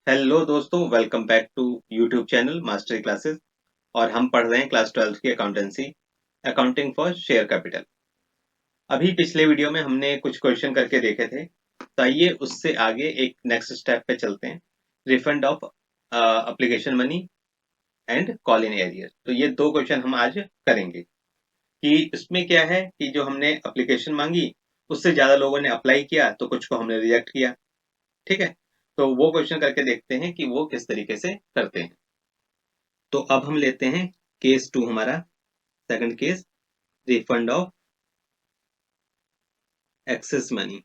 Hello दोस्तों, welcome back to YouTube channel mastery classes. और हम पढ़ रहे हैं क्लास 12 की accountancy, accounting for share capital. अभी पिछले वीडियो में हमने कुछ क्वेश्चन करके देखे थे, तो आइए उससे आगे एक नेक्स्ट स्टेप पे चलते हैं। Refund of application money and call in arrear. तो ये दो क्वेश्चन हम आज करेंगे कि इसमें क्या है कि जो हमने एप्लीकेशन मांगी उससे ज्यादा लोगों ने अप्लाई किया तो कुछ को हमने रिजेक्ट किया। ठीक है, तो वो क्वेश्चन करके देखते हैं कि वो किस तरीके से करते हैं। तो अब हम लेते हैं केस 2 हमारा, second case, refund of excess money.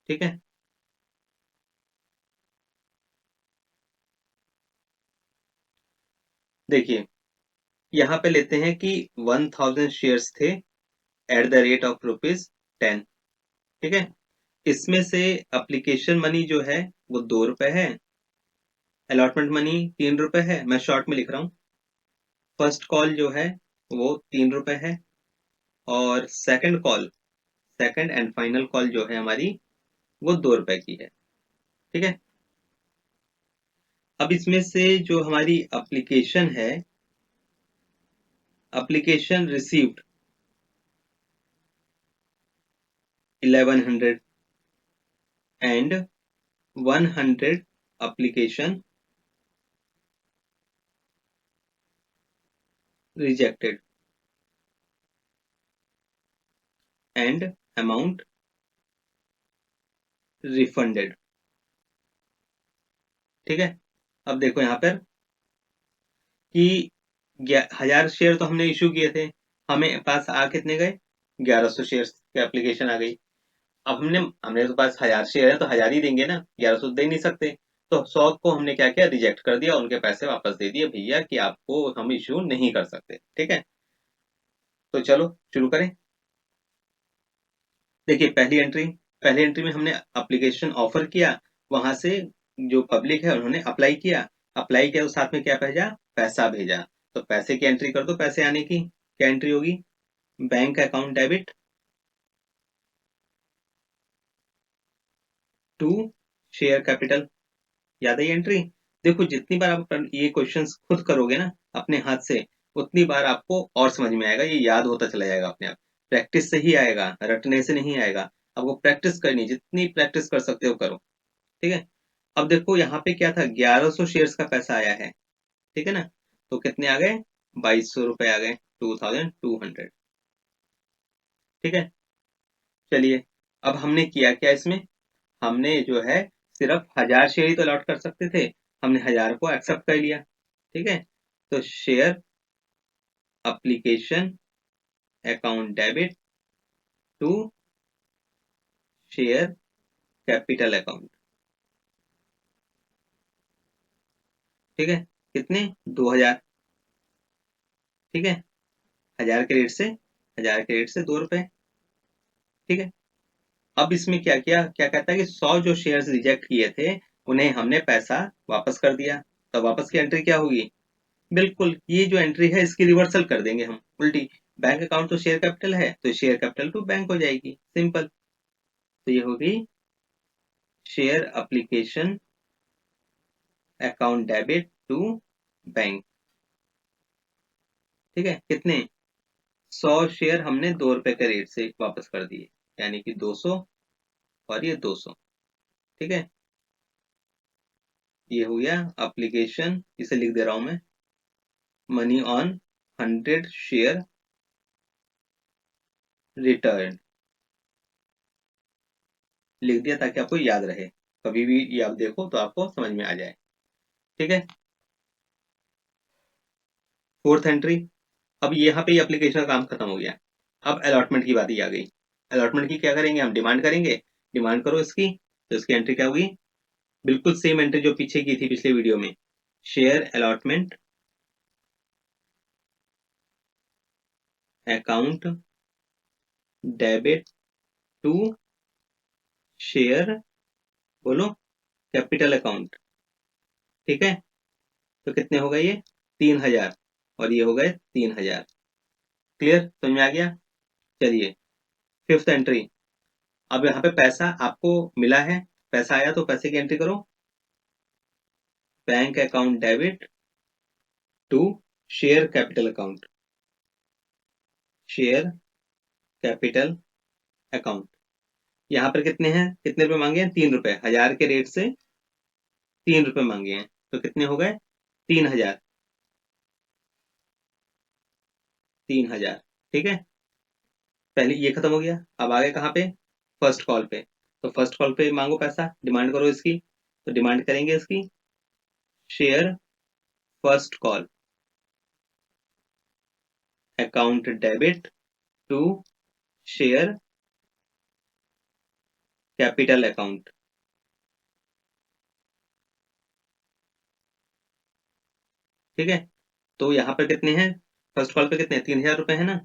ठीक है, देखिए यहाँ पे लेते हैं कि 1000 शेयर्स थे एट द रेट ऑफ ₹10। ठीक है, इसमें से एप्लीकेशन मनी जो है वो ₹2 है, अलॉटमेंट मनी ₹3 है। मैं शॉर्ट में लिख रहा हूँ। फर्स्ट कॉल जो है वो ₹3 है, और second call, second and final call जो है हमारी, वो ₹2 की है। ठीक है, अब इसमें से जो हमारी एप्लीकेशन है, application received 1100 and 100 application rejected and amount refunded. ठीक है, अब देखो यहाँ पर कि 1000 शेयर तो हमने इशू किए थे, हमें पास आ कितने गए, 1100 शेयर की एप्लीकेशन आ गई। अब हमने हमने तो पास 1000 शेयर है तो 1000 ही देंगे ना, 1100 दे नहीं सकते। तो 100 को हमने क्या किया, रिजेक्ट कर दिया, उनके पैसे वापस दे दिए, भैया कि आपको हम इशू नहीं कर सकते। ठीक है, तो चलो शुरू करें। देखिए पहली एंट्री में हमने एप्लीकेशन ऑफर किया, वहां से जो पब्लिक है उन्होंने अप्लाई किया तो साथ में क्या भेजा, पैसा भेजा। तो पैसे की एंट्री कर दो, पैसे आने की क्या एंट्री होगी, bank account debit to share capital. याद है ये एंट्री। देखो जितनी बार आप ये क्वेश्चंस खुद करोगे ना अपने हाथ से, उतनी बार आपको और समझ में आएगा, ये याद होता चला जाएगा अपने आप। प्रैक्टिस से ही आएगा, रटने से नहीं आएगा। आपको प्रैक्टिस करनी, जितनी प्रैक्टिस कर सकते हो करो। ठीक है, अब देखो यहाँ पे क्या था, 1100 शेयर्स का पैसा आया है। ठीक है ना, तो कितने आ गए, ₹2200 आ गए, 2200। ठीक है, चलिए अब हमने किया क्या इसमें, हमने जो है सिर्फ 1000 शेयर ही तो अलॉट कर सकते थे, हमने 1000 को एक्सेप्ट कर लिया। ठीक है, तो share application account debit to share capital account. ठीक है, कितने, 2000। ठीक है, 1000 के रेट से, 1000 के रेट से ₹2। ठीक है, अब इसमें क्या किया, क्या कहता है कि 100 जो शेयर्स रिजेक्ट किए थे उन्हें हमने पैसा वापस कर दिया। तो वापस की एंट्री क्या होगी, बिल्कुल ये जो एंट्री है इसकी रिवर्सल कर देंगे हम उल्टी। बैंक अकाउंट तो शेयर कैपिटल है, तो शेयर कैपिटल टू बैंक हो जाएगी, सिंपल। तो ये होगी share application account debit to bank. ठीक है, कितने, 100 शेयर हमने ₹2 के रेट से वापस कर दिए, यानी कि 200 और ये 200। ठीक है, ये हो गया एप्लीकेशन, इसे लिख दे रहा हूं मैं, मनी ऑन 100 शेयर रिटर्न। लिख दिया ताकि आपको याद रहे, कभी भी ये आप देखो तो आपको समझ में आ जाए। ठीक है, फोर्थ एंट्री, अब यहाँ पे एप्लीकेशन का काम खत्म हो गया। अब अलॉटमेंट की बारी आ गई। अलॉटमेंट की क्या करेंगे, हम डिमांड करेंगे, डिमांड करो इसकी। तो इसकी एंट्री क्या होगी, बिल्कुल सेम एंट्री जो पीछे की थी पिछले वीडियो में, share allotment account debit to share, बोलो, कैपिटल अकाउंट। ठीक है, तो कितने हो गए ये, 3000, और ये हो गए 3000। क्लियर, समझ में आ गया। चलिए फिफ्थ एंट्री, अब यहाँ पे पैसा आपको मिला है, पैसा आया तो पैसे की एंट्री करो, bank account debit to share capital account, share capital account. यहाँ पर कितने हैं, कितने रुपए मांगे हैं, 3 रुपए, 1000 के रेट से 3 रुपए मांगे हैं, तो कितने हो गए, 3000, 3000। ठीक है, पहले ये खत्म हो गया। अब आगे कहाँ पे, फर्स्ट कॉल पे। तो फर्स्ट कॉल पे मांगो पैसा, डिमांड करो इसकी, तो डिमांड करेंगे इसकी, share first call account debit to share capital account. ठीक है, तो यहाँ पर कितने हैं, फर्स्ट कॉल पे कितने, 3000 रुपए है ना,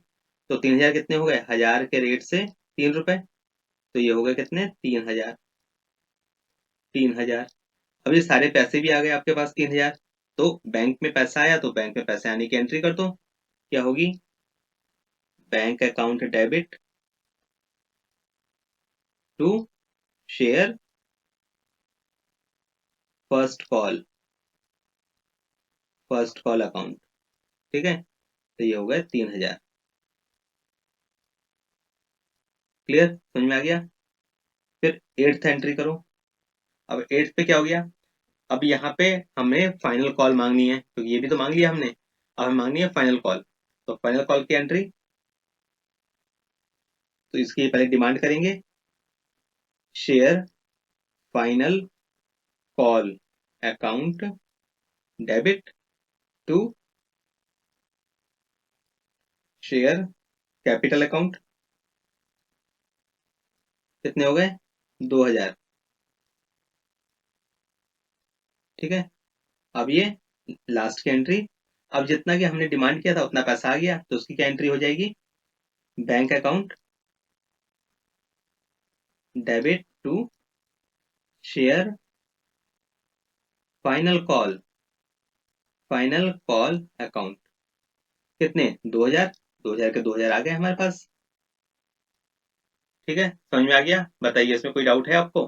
तो 3000 कितने हो गए, 1000 के रेट से 3 रुपए, तो ये हो गए कितने, 3000, 3000। अब ये सारे पैसे भी आ गए आपके पास, 3000। तो बैंक में पैसा आया तो बैंक में पैसे आने की एंट्री कर दो, क्या होगी, bank account debit to share first call, first call account. ठीक है, तो ये हो गए 3000। क्लियर, समझ में आ गया। फिर एट्थ एंट्री करो। अब एट्थ पे क्या हो गया, अब यहाँ पे हमें फाइनल कॉल मांगनी है, क्योंकि ये भी तो मांग लिया हमने, अब हमें मांगनी है फाइनल कॉल। तो फाइनल कॉल की एंट्री, तो इसकी पहले डिमांड करेंगे, share final call account debit to share capital account. कितने हो गए, 2000। ठीक है, अब ये लास्ट की एंट्री, अब जितना कि हमने डिमांड किया था उतना पैसा आ गया, तो उसकी क्या एंट्री हो जाएगी, bank account debit to share final call, final call account. कितने, 2000, 2000 के 2000 आ गए हमारे पास। ठीक है, समझ में आ गया, बताइए इसमें कोई डाउट है आपको।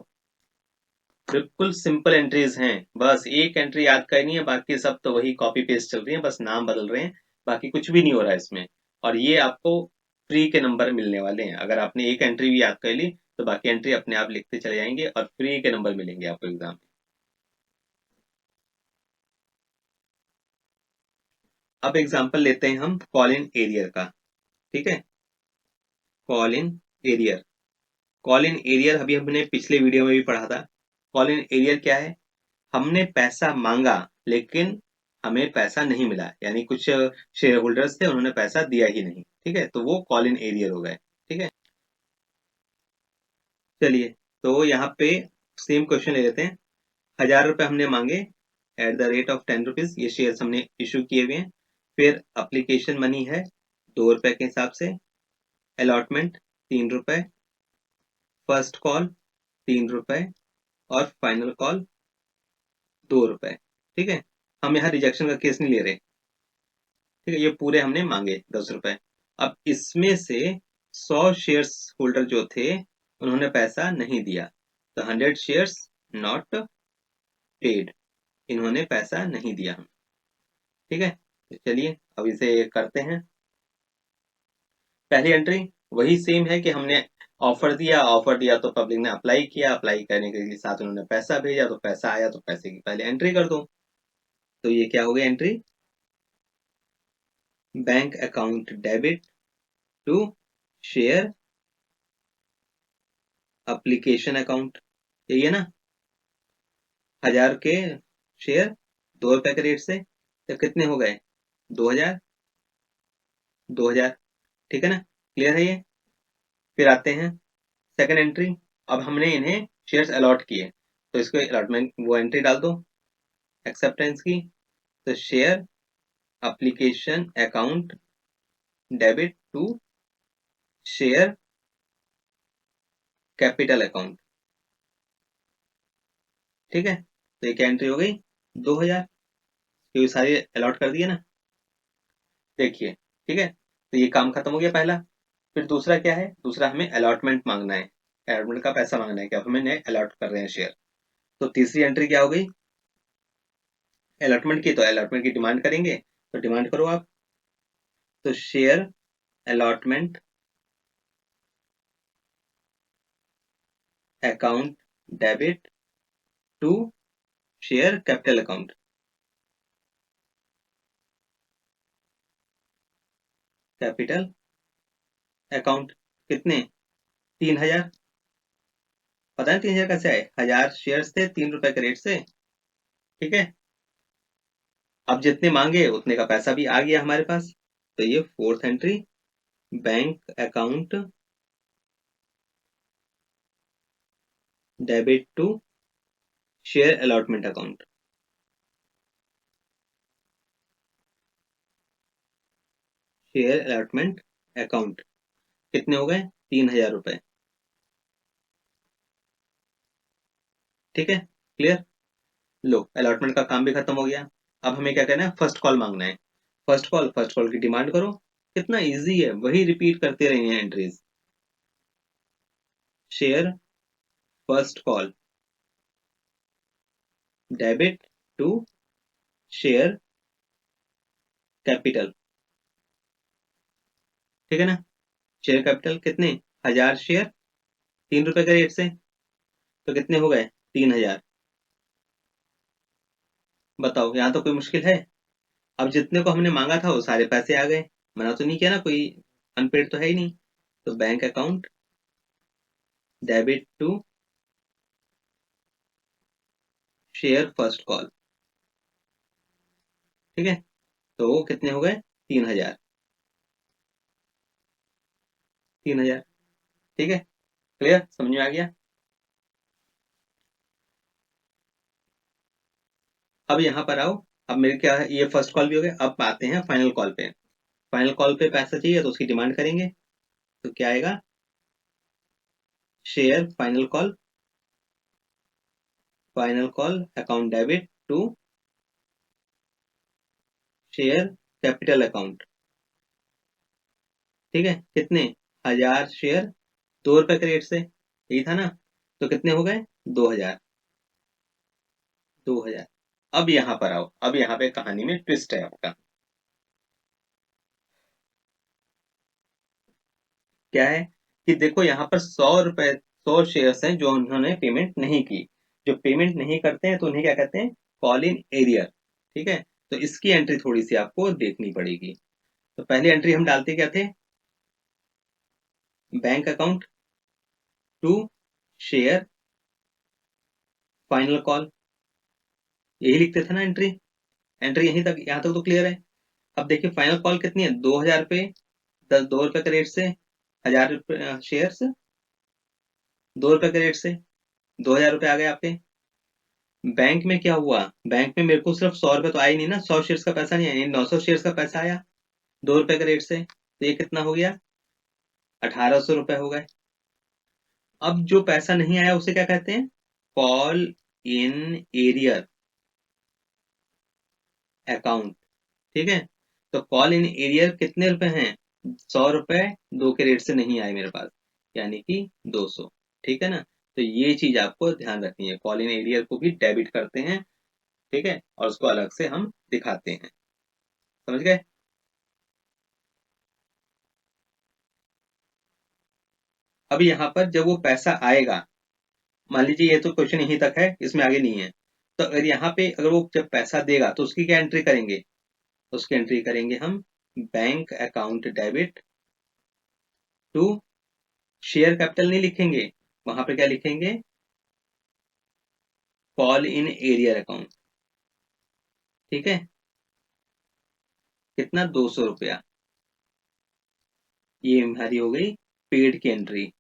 बिल्कुल सिंपल एंट्रीज हैं, बस एक एंट्री याद करनी है, बाकी सब तो वही कॉपी पेस्ट चल रही है, बस नाम बदल रहे हैं, बाकी कुछ भी नहीं हो रहा है इसमें। और ये आपको फ्री के नंबर मिलने वाले हैं, अगर आपने एक एंट्री भी याद कर ली तो बाकी एंट्री अपने आप लिखते चले जाएंगे और फ्री के नंबर मिलेंगे आपको एग्जाम में। अब एग्जाम्पल लेते हैं हम कॉल इन एरियर का। ठीक है, call in arrear, call in arrear अभी हमने पिछले वीडियो में भी पढ़ा था। कॉल इन एरियर क्या है, हमने पैसा मांगा लेकिन हमें पैसा नहीं मिला, यानी कुछ शेयर होल्डर्स थे उन्होंने पैसा दिया ही नहीं। ठीक है, तो वो कॉल इन एरियर हो गए। ठीक है, चलिए, तो यहाँ पे सेम क्वेश्चन ले लेते हैं। 1000 रुपए हमने मांगे at the rate of 10 rupees, ये शेयर हमने इशू किए हुए हैं। फिर अप्लीकेशन मनी है 2 रुपए के हिसाब से, अलॉटमेंट 3 रुपए, फर्स्ट कॉल 3 रुपए और फाइनल कॉल 2 रुपए। ठीक है, हम यहाँ रिजेक्शन का केस नहीं ले रहे। ठीक है, ये पूरे हमने मांगे 10 रुपए। अब इसमें से 100 शेयर्स होल्डर जो थे उन्होंने पैसा नहीं दिया, तो 100 शेयर्स नॉट पेड, इन्होंने पैसा नहीं दिया हम। ठीक है, तो चलिए अब इसे करते हैं। पहली एंट्री वही सेम है कि हमने ऑफर दिया, ऑफर दिया तो पब्लिक ने अप्लाई किया, अप्लाई करने के साथ उन्होंने पैसा भेजा, तो पैसा आया तो पैसे की पहले एंट्री कर दो। तो ये क्या हो गई entry, bank account debit to share application account, यही है ना, 1000 के शेयर 2 रुपए के रेट से, तो कितने हो गए, 2000, 2000। ठीक है ना, क्लियर है ये। फिर आते हैं सेकंड एंट्री, अब हमने इन्हें शेयर्स अलॉट किए, तो इसको अलॉटमेंट वो एंट्री डाल दो एक्सेप्टेंस की, तो share application account debit to share capital account. ठीक है, तो ये क्या एंट्री हो गई, 2000, क्योंकि सारी अलॉट कर दिए ना। देखिए, ठीक है, तो ये काम खत्म हो गया पहला। फिर दूसरा क्या है, दूसरा हमें अलॉटमेंट मांगना है। अलॉटमेंट का पैसा मांगना है कि अब हमें अलॉट कर रहे हैं शेयर। तो तीसरी एंट्री क्या हो गई, अलॉटमेंट की, तो अलॉटमेंट की डिमांड करेंगे, तो डिमांड करो आप। तो share allotment account debit to share capital account. Capital account कितने, 3000। पता है 3000 कैसे आए, 1000 शेयर्स थे 3 रुपए के रेट से, ठीक है। अब जितने मांगे उतने का पैसा भी आ गया हमारे पास। तो ये fourth entry, bank account debit to share allotment account. Share allotment account कितने हो गए, 3000 रुपए, ठीक है, क्लियर। लो अलॉटमेंट का काम भी खत्म हो गया। अब हमें क्या करना है, फर्स्ट कॉल मांगना है। फर्स्ट कॉल की डिमांड करो। कितना इजी है, वही रिपीट करते रहे हैं entries. Share first call debit to share capital, ठीक है ना। शेयर कैपिटल कितने, 1000 शेयर 3 रुपए के रेट से, तो कितने हो गए, 3000। बताओ यहाँ तो कोई मुश्किल है। अब जितने को हमने मांगा था वो सारे पैसे आ गए, मना तो नहीं किया ना, कोई अनपेड तो है ही नहीं। तो bank account debit to share first call, ठीक है। तो वो कितने हो गए, 3000। 3000, ठीक है, क्लियर, समझ में आ गया। अब यहाँ पर आओ। अब मेरे क्या है, ये फर्स्ट कॉल भी हो गया, अब आते हैं फाइनल कॉल पे। फाइनल कॉल पे पैसा चाहिए तो उसकी डिमांड करेंगे। तो क्या आएगा, share final call account debit to share capital account, ठीक है। कितने, 1000 शेयर 2 रुपए के रेट से, यही था ना। तो कितने हो गए, 2000। 2000। अब यहाँ पर आओ, अब यहाँ पे कहानी में ट्विस्ट है आपका। क्या है कि देखो यहाँ पर 100 रुपए, 100 शेयर्स हैं जो उन्होंने पेमेंट नहीं की। जो पेमेंट नहीं करते हैं तो उन्हें क्या कहते हैं, कॉल इन एरियर, ठीक है। तो इसकी एंट्री थोड़ी सी आपको देखनी पड़ेगी। तो पहली एंट्री हम डालते क्या थे, bank account to share final call, यही लिखते थे ना एंट्री। एंट्री यहीं तक, यहाँ तक तो क्लियर है। अब देखिए फाइनल कॉल कितनी है, 2000 रुपये, 2 रुपए के रेट से, 1000 शेयर्स 2 रुपए के रेट से, 2000 रुपये आ गए आपके। बैंक में क्या हुआ, बैंक में मेरे को सिर्फ 100 रुपये तो आए नहीं ना, 100 शेयर्स का पैसा नहीं आया, 900 शेयर्स का पैसा आया 2 रुपए के रेट से। तो ये कितना हो गया, 1800 रुपये हो गए। अब जो पैसा नहीं आया उसे क्या कहते हैं, कॉल इन एरियर अकाउंट, ठीक है। तो कॉल इन एरियर कितने रुपए हैं, 100 रुपए 2 के रेट से नहीं आए मेरे पास, यानी कि 200, ठीक है ना। तो ये चीज आपको ध्यान रखनी है, कॉल इन एरियर को भी डेबिट करते हैं, ठीक है, और उसको अलग से हम दिखाते हैं, समझ गए। अब यहाँ पर जब वो पैसा आएगा, मान लीजिए ये तो क्वेश्चन यहीं तक है, इसमें आगे नहीं है। तो अगर यहाँ पे अगर वो जब पैसा देगा तो उसकी क्या एंट्री करेंगे, उसकी एंट्री करेंगे हम bank account debit to share capital, नहीं लिखेंगे, वहां पे क्या लिखेंगे, कॉल इन एरियर अकाउंट, ठीक है। कितना, 200 रुपया, ये हमारी हो गई पेड की एंट्री,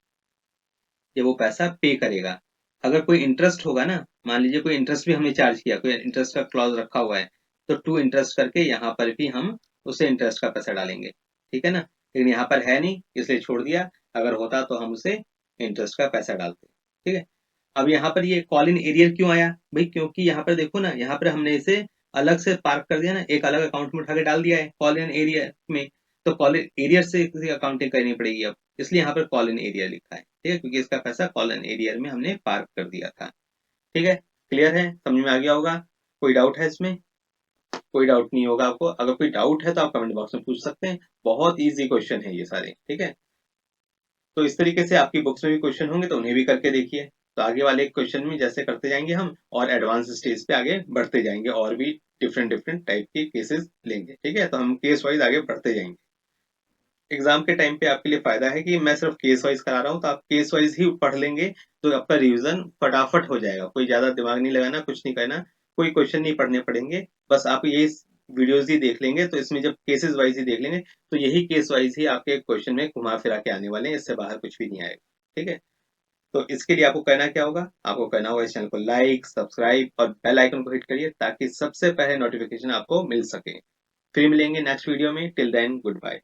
जब वो पैसा पे करेगा। अगर कोई इंटरेस्ट होगा ना, मान लीजिए कोई इंटरेस्ट भी हमने चार्ज किया, कोई इंटरेस्ट का क्लॉज रखा हुआ है, तो टू इंटरेस्ट करके यहाँ पर भी हम उसे इंटरेस्ट का पैसा डालेंगे, ठीक है ना। लेकिन यहाँ पर है नहीं इसलिए छोड़ दिया, अगर होता तो हम उसे इंटरेस्ट का पैसा डालते, ठीक है। अब यहाँ पर ये कॉल इन एरियर क्यों आया भाई, क्योंकि यहाँ पर देखो ना, यहाँ पर हमने इसे अलग से पार्क कर दिया ना, एक अलग अकाउंट में उठा के डाल दिया है कॉल इन एरियर में। तो कॉल इन एरियर से अकाउंटिंग करनी पड़ेगी अब, इसलिए यहाँ पर कॉल इन एरियर लिखा है, ठीक है, क्योंकि इसका पैसा कॉलन एरियर में हमने पार्क कर दिया था। ठीक है, क्लियर है, समझ में आ गया होगा। कोई डाउट है इसमें? कोई डाउट नहीं होगा आपको। अगर कोई डाउट है तो आप कमेंट बॉक्स में पूछ सकते हैं। बहुत इजी क्वेश्चन है ये सारे। ठीक है, तो इस तरीके से आपकी बुक्स में भी क्वेश्चन होंगे तो उन्हें भी करके देखिए। तो आगे वाले क्वेश्चन में जैसे करते जाएंगे हम, और एडवांस स्टेज पे आगे बढ़ते जाएंगे, और भी डिफरेंट डिफरेंट टाइप के केसेस लेंगे। ठीक है, तो हम केस वाइज आगे बढ़ते जाएंगे। एग्जाम के टाइम पे आपके लिए फायदा है कि मैं सिर्फ केस वाइज करा रहा हूँ, तो आप केस वाइज ही पढ़ लेंगे तो आपका रिवीजन फटाफट हो जाएगा। कोई ज्यादा दिमाग नहीं लगाना, कुछ नहीं करना, कोई क्वेश्चन नहीं पढ़ने पड़ेंगे। बस आप ये वीडियोस ही देख लेंगे, तो इसमें जब केसेस वाइज ही देख लेंगे तो यही केस वाइज ही आपके क्वेश्चन में घुमा फिरा के आने वाले हैं, इससे बाहर कुछ भी नहीं आएगा। ठीक है, तो इसके लिए आपको करना क्या होगा? आपको करना होगा इस चैनल को लाइक, सब्सक्राइब और बेल आइकन को हिट करिए, ताकि सबसे पहले नोटिफिकेशन आपको मिल सके। फिर मिलेंगे नेक्स्ट वीडियो में। Till then, good bye.